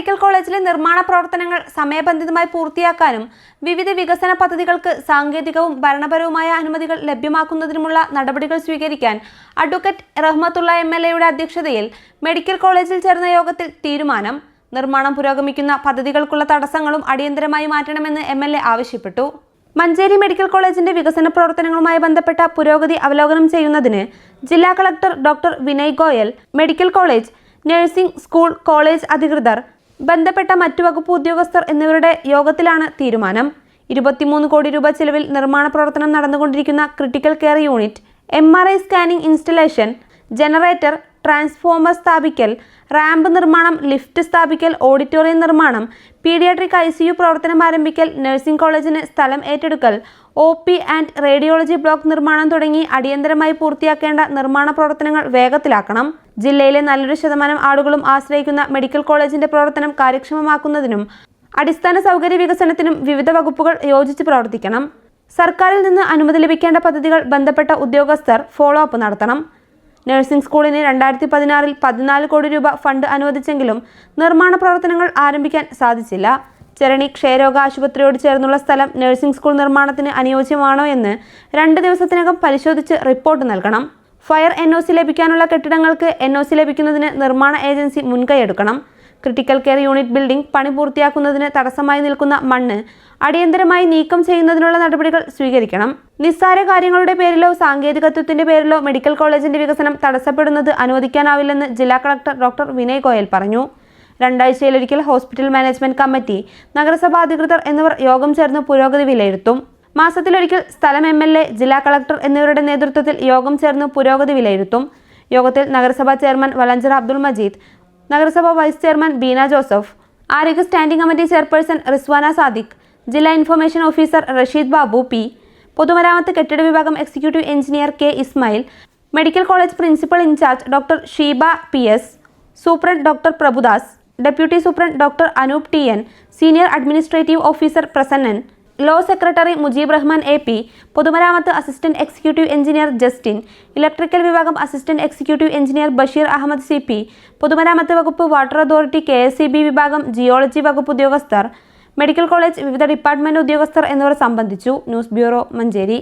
Medical കോളേജിലെ നിർമ്മാണ പ്രവർത്തനങ്ങൾ സമയബന്ധിതമായി പൂർത്തിയാക്കാനും വിവിധ വികസന പദ്ധതികൾക്ക് സാങ്കേതികവും ഭരണപരവുമായ അനുമതികൾ ലഭ്യമാക്കുന്നതിനുമുള്ള നടപടികൾ സ്വീകരിക്കാൻ അഡ്വക്കേറ്റ് റഹ്മത്തുള്ള എംഎൽഎയുടെ അധ്യക്ഷതയിൽ മെഡിക്കൽ കോളേജിൽ ചേർന്ന യോഗത്തിൽ തീരുമാനം. നിർമ്മാണം പുരോഗമിക്കുന്ന പദ്ധതികൾക്കുള്ള തടസ്സങ്ങളും അടിയന്തരമായി മാറ്റണമെന്ന് എംഎൽഎ ആവശ്യപ്പെട്ടു. മഞ്ചേരി മെഡിക്കൽ കോളേജിന്റെ വികസന പ്രവർത്തനങ്ങളുമായി ബന്ധപ്പെട്ട പുരോഗതി അവലോകനം ചെയ്യുന്നതിന് ജില്ലാ collector doctor Vinay Goyal, medical college, nursing school, college അധികൃതർ, ബന്ധപ്പെട്ട മറ്റു വകുപ്പ് ഉദ്യോഗസ്ഥർ എന്നിവരുടെ യോഗത്തിലാണ് തീരുമാനം. 23 കോടി രൂപ ചെലവിൽ നിർമ്മാണ പ്രവർത്തനം നടന്നുകൊണ്ടിരിക്കുന്ന critical care unit, MRI scanning installation, generator, transformer സ്ഥാപിക്കൽ, റാമ്പ് നിർമ്മാണം, ലിഫ്റ്റ് സ്ഥാപിക്കൽ, ഓഡിറ്റോറിയം നിർമ്മാണം, പീഡിയാട്രിക് ICU പ്രവർത്തനം ആരംഭിക്കൽ, നഴ്സിംഗ് കോളേജിന് സ്ഥലം ഏറ്റെടുക്കൽ, OP ആൻഡ് റേഡിയോളജി ബ്ലോക്ക് നിർമ്മാണം തുടങ്ങി അടിയന്തരമായി പൂർത്തിയാക്കേണ്ട നിർമ്മാണ പ്രവർത്തനങ്ങൾ വേഗത്തിലാക്കണം. ജില്ലയിലെ നല്ലൊരു ശതമാനം ആളുകളും ആശ്രയിക്കുന്ന മെഡിക്കൽ കോളേജിന്റെ പ്രവർത്തനം കാര്യക്ഷമമാക്കുന്നതിനും അടിസ്ഥാന സൗകര്യ വികസനത്തിനും വിവിധ വകുപ്പുകൾ യോജിച്ച് പ്രവർത്തിക്കണം. സർക്കാരിൽ നിന്ന് അനുമതി ലഭിക്കേണ്ട പദ്ധതികൾ ബന്ധപ്പെട്ട ഉദ്യോഗസ്ഥർ ഫോളോ അപ്പ് നടത്തണം. നഴ്സിംഗ് സ്കൂളിന് 2016 14 കോടി രൂപ ഫണ്ട് അനുവദിച്ചെങ്കിലും നിർമ്മാണ പ്രവർത്തനങ്ങൾ ആരംഭിക്കാൻ സാധിച്ചില്ല. ചെരണി ക്ഷയരോഗ ആശുപത്രിയോട് ചേർന്നുള്ള സ്ഥലം നഴ്സിംഗ് സ്കൂൾ നിർമ്മാണത്തിന് അനുയോജ്യമാണോ എന്ന് 2 ദിവസത്തിനകം പരിശോധിച്ച് റിപ്പോർട്ട് നൽകണം. ഫയർ NOC ലഭിക്കാനുള്ള കെട്ടിടങ്ങൾക്ക് NOC ലഭിക്കുന്നതിന് നിർമ്മാണ ഏജൻസി മുൻകൈയെടുക്കണം. ക്രിട്ടിക്കൽ കെയർ യൂണിറ്റ് ബിൽഡിംഗ് പണി പൂർത്തിയാക്കുന്നതിന് തടസ്സമായി നിൽക്കുന്ന മണ്ണ് അടിയന്തരമായി നീക്കം ചെയ്യുന്നതിനുള്ള നടപടികൾ സ്വീകരിക്കണം. നിസ്സാര കാര്യങ്ങളുടെ പേരിലോ സാങ്കേതികത്വത്തിന്റെ പേരിലോ മെഡിക്കൽ കോളേജിന്റെ വികസനം തടസ്സപ്പെടുന്നത് അനുവദിക്കാനാവില്ലെന്ന് ജില്ലാ കളക്ടർ ഡോക്ടർ വിനയ് ഗോയൽ പറഞ്ഞു. 2 ആഴ്ചയിലൊരിക്കൽ ഹോസ്പിറ്റൽ മാനേജ്മെന്റ് കമ്മിറ്റി, നഗരസഭാ അധികൃതർ എന്നിവർ യോഗം ചേർന്ന് പുരോഗതി വിലയിരുത്തും. മാസത്തിലൊരിക്കൽ സ്ഥലം MLA, ജില്ലാ കളക്ടർ എന്നിവരുടെ നേതൃത്വത്തിൽ യോഗം ചേർന്ന് പുരോഗതി വിലയിരുത്തും. യോഗത്തിൽ നഗരസഭാ ചെയർമാൻ വലഞ്ചിറ അബ്ദുൾ മജീദ്, നഗരസഭാ വൈസ് ചെയർമാൻ ബീന ജോസഫ്, ആരോഗ്യ standing committee chairperson Rizwana Sadiq, ജില്ലാ information officer Rasheed Babu P, പൊതുമരാമത്ത് കെട്ടിട വിഭാഗം executive engineer K Ismail, medical college principal in charge doctor Sheeba PS, superintendent doctor Prabhudas, deputy superintendent doctor Anoop TN, senior administrative officer Prasannan, law secretary Mujeeb Rahman AP, പൊതുമരാമത്ത് assistant executive engineer Justin, electrical വിഭാഗം assistant executive engineer Basheer Ahmed CP, പൊതുമരാമത്ത് വകുപ്പ് water authority KSEB വിഭാഗം geology വകുപ്പ് ഉദ്യോഗസ്ഥർ, medical college വിവിധ department ഉദ്യോഗസ്ഥർ എന്നിവർ സംബന്ധിച്ചു. News bureau, Manjeri.